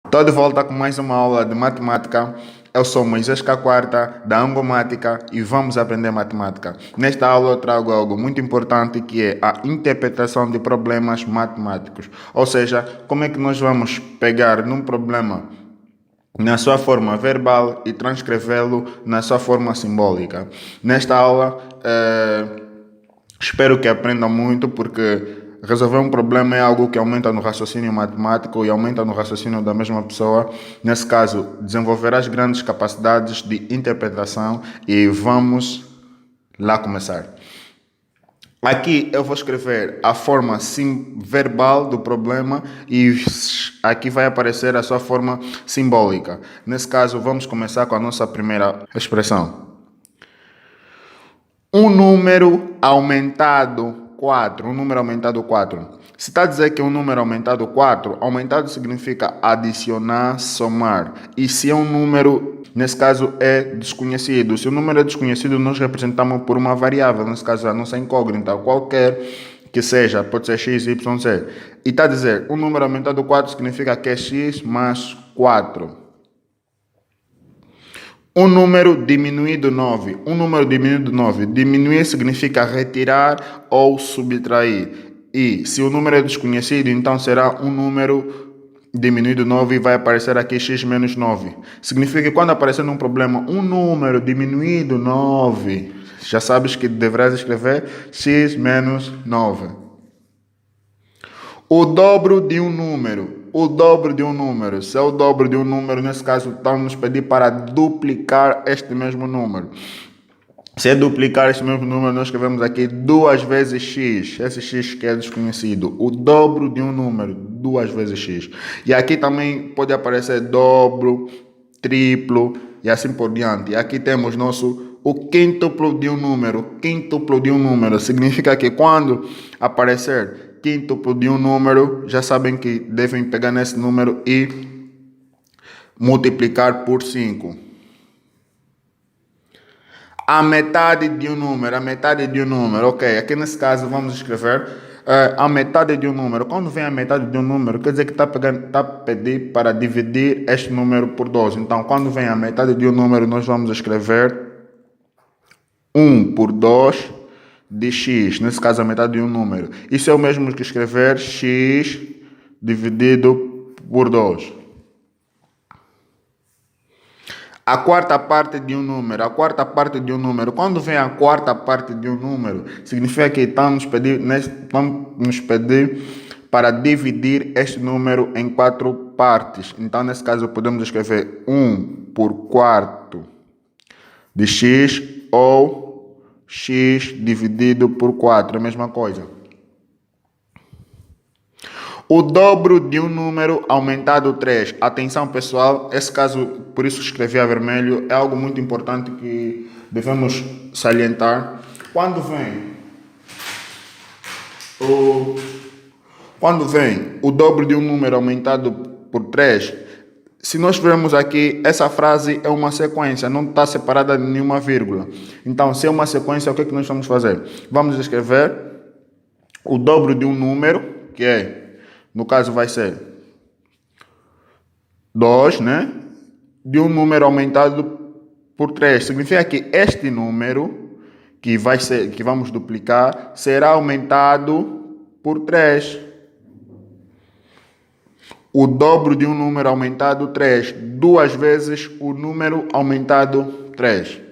Estou de volta com mais uma aula de matemática. Eu sou Moisés Quarta, da Angomática, e vamos aprender matemática. Nesta aula eu trago algo muito importante, que é a interpretação de problemas matemáticos. Ou seja, como é que nós vamos pegar num problema na sua forma verbal e transcrevê-lo na sua forma simbólica. Nesta aula, espero que aprendam muito, porque resolver um problema é algo que aumenta no raciocínio matemático e aumenta no raciocínio da mesma pessoa. Nesse caso, desenvolverás grandes capacidades de interpretação e vamos lá começar. Aqui eu vou escrever a forma verbal do problema e aqui vai aparecer a sua forma simbólica. Nesse caso, vamos começar com a nossa primeira expressão. Um número aumentado 4. Um número aumentado 4. Se está a dizer que um número aumentado 4, aumentado significa adicionar, somar. E se é um número, nesse caso, é desconhecido. Se o número é desconhecido, nós representamos por uma variável, nesse caso a nossa incógnita, qualquer que seja, pode ser x, y, z. E está a dizer, um número aumentado 4 significa que é x mais 4. Um número diminuído 9. Um número diminuído 9. Diminuir significa retirar ou subtrair. E se o número é desconhecido, então será um número diminuído 9 e vai aparecer aqui x menos 9. Significa que quando aparecer num problema um número diminuído 9, já sabes que deverás escrever x menos 9. O dobro de um número. O dobro de um número. Se é o dobro de um número, nesse caso, estão nos pedir para duplicar este mesmo número. Se é duplicar este mesmo número, nós escrevemos aqui 2 vezes x. Esse x que é desconhecido. O dobro de um número, 2 vezes x. E aqui também pode aparecer dobro, triplo e assim por diante. E aqui temos o quíntuplo de um número. Quíntuplo de um número significa que quando aparecer quíntuplo de um número, já sabem que devem pegar nesse número e multiplicar por 5. A metade de um número, a metade de um número, ok, aqui nesse caso vamos escrever a metade de um número. Quando vem a metade de um número, quer dizer que está a pedir para dividir este número por 2. Então, quando vem a metade de um número, nós vamos escrever 1 por 2 de x, nesse caso a metade de um número. Isso é o mesmo que escrever x dividido por 2. A quarta parte de um número. A quarta parte de um número. Quando vem a quarta parte de um número, significa que estão nos pedir para dividir este número em 4 partes. Então, nesse caso, podemos escrever 1 por quarto de x ou x dividido por 4, a mesma coisa. O dobro de um número aumentado 3. Atenção, pessoal, esse caso, por isso escrevi a vermelho, é algo muito importante que devemos salientar. Quando vem o dobro de um número aumentado por 3, se nós vermos aqui, essa frase é uma sequência, não está separada de nenhuma vírgula. Então, se é uma sequência, o que é que nós vamos fazer? Vamos escrever o dobro de um número, que é, no caso vai ser 2, né? De um número aumentado por 3. Significa que este número, que vamos duplicar, será aumentado por 3. O dobro de um número aumentado 3, 2 vezes o número aumentado 3.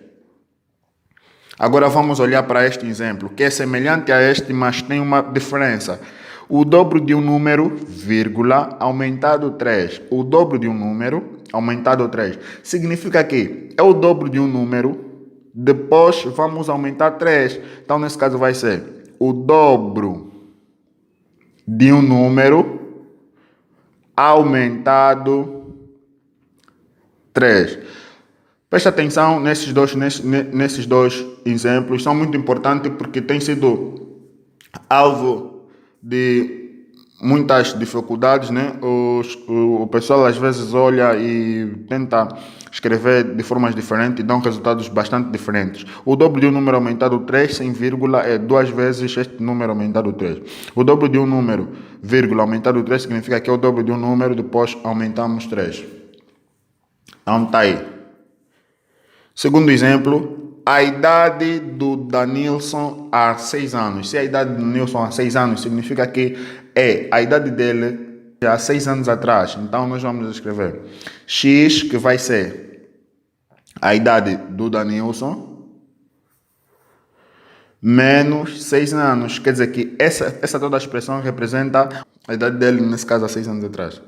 Agora vamos olhar para este exemplo, que é semelhante a este, mas tem uma diferença. O dobro de um número, vírgula, aumentado 3. O dobro de um número, aumentado 3. Significa que é o dobro de um número, depois vamos aumentar 3. Então, nesse caso vai ser o dobro de um número aumentado 3. Preste atenção nesses dois exemplos, são muito importantes porque têm sido alvo de muitas dificuldades, né? O pessoal às vezes olha e tenta escrever de formas diferentes e dão resultados bastante diferentes. O dobro de um número aumentado 3 sem vírgula é 2 vezes este número aumentado 3. O dobro de um número, vírgula, aumentado 3 significa que é o dobro de um número, depois aumentamos 3. Então tá aí. Segundo exemplo, a idade do Danilson há 6 anos. Se a idade do Danilson há 6 anos, significa que é a idade dele já há 6 anos atrás. Então nós vamos escrever X, que vai ser a idade do Danilson, menos 6 anos. Quer dizer que essa toda a expressão representa a idade dele, nesse caso, há 6 anos atrás.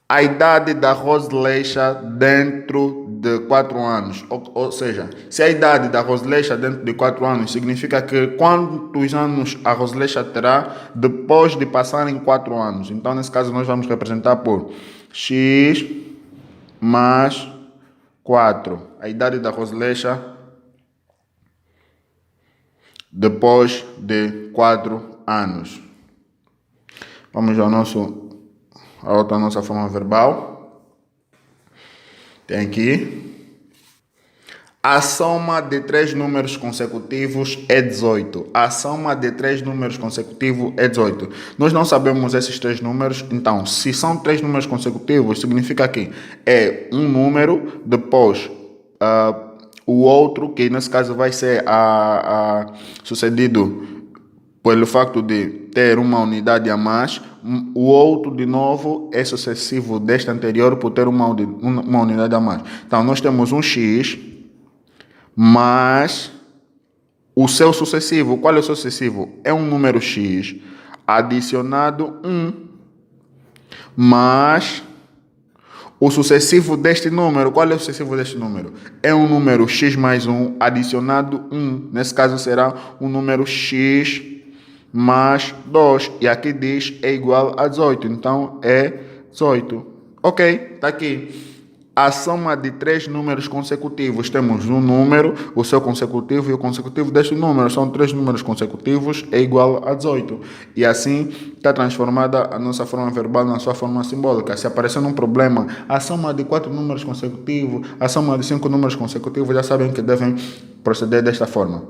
A idade da Rosleixa dentro de 4 anos. Ou seja, se a idade da Rosleixa dentro de 4 anos significa que quantos anos a Rosleixa terá depois de passarem 4 anos. Então, nesse caso, nós vamos representar por X mais 4. A idade da Rosleixa depois de 4 anos. Vamos ao a outra nossa forma verbal. Tem aqui. A soma de 3 números consecutivos é 18. A soma de 3 números consecutivos é 18. Nós não sabemos esses 3 números, então, se são 3 números consecutivos, significa que é um número, depois o outro, que nesse caso vai ser sucedido pelo facto de ter uma unidade a mais, o outro, de novo, é sucessivo deste anterior por ter uma unidade a mais. Então, nós temos um X mais o seu sucessivo. Qual é o sucessivo? É um número X adicionado 1 mais o sucessivo deste número. Qual é o sucessivo deste número? É um número X mais 1 adicionado 1. Nesse caso será um número X mais 2. E aqui diz é igual a 18. Então é 18. Ok, está aqui. A soma de 3 números consecutivos. Temos um número, o seu consecutivo e o consecutivo deste número. São 3 números consecutivos, é igual a 18. E assim está transformada a nossa forma verbal na sua forma simbólica. Se aparecer um problema, a soma de 4 números consecutivos, a soma de 5 números consecutivos, já sabem que devem proceder desta forma.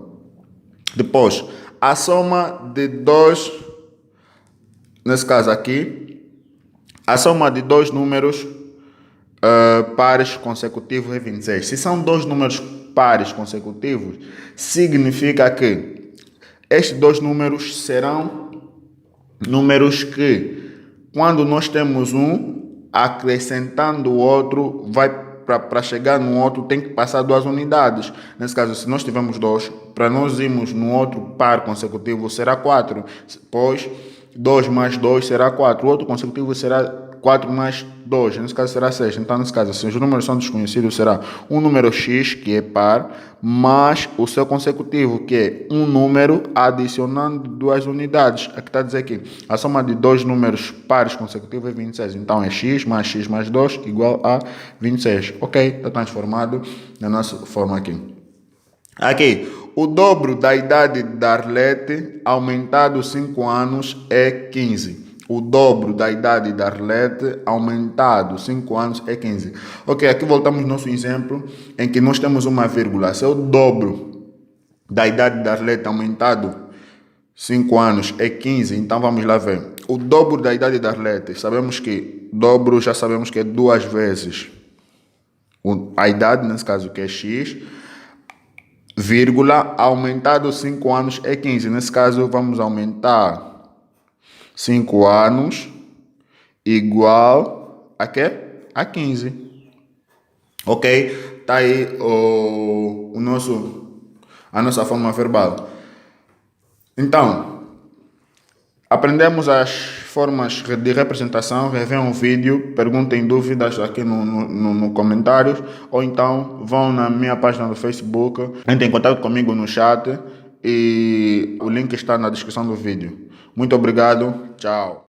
Depois, a soma de 2, nesse caso aqui, a soma de 2 números pares consecutivos é 26. Se são 2 números pares consecutivos, significa que estes 2 números serão números que, quando nós temos um, acrescentando o outro, vai para chegar no outro, tem que passar 2 unidades. Nesse caso, se nós tivermos 2, para nós irmos no outro par consecutivo será 4. Pois 2 mais 2 será 4. O outro consecutivo será 4 mais 2, nesse caso será 6. Então, nesse caso, se os números são desconhecidos, será um número x, que é par, mais o seu consecutivo, que é um número adicionando 2 unidades. Aqui está a dizer que a soma de 2 números pares consecutivos é 26. Então, é x mais 2 igual a 26. Ok, está transformado na nossa forma aqui. Aqui, o dobro da idade da Arlete, aumentado 5 anos, é 15. O dobro da idade da Arlete, aumentado 5 anos, é 15. Ok, aqui voltamos ao nosso exemplo, em que nós temos uma vírgula. Se o dobro da idade da Arlete, aumentado 5 anos, é 15, então vamos lá ver. O dobro da idade da Arlete, sabemos que dobro, já sabemos que é 2 vezes a idade, nesse caso que é x, vírgula, aumentado 5 anos é 15. Nesse caso, vamos aumentar 5 anos igual a quê? A 15. Ok? Está aí a nossa forma verbal. Então, aprendemos as formas de representação. Revejam o vídeo, perguntem dúvidas aqui no comentários, ou então vão na minha página do Facebook, entrem em contato comigo no chat e o link está na descrição do vídeo. Muito obrigado, tchau.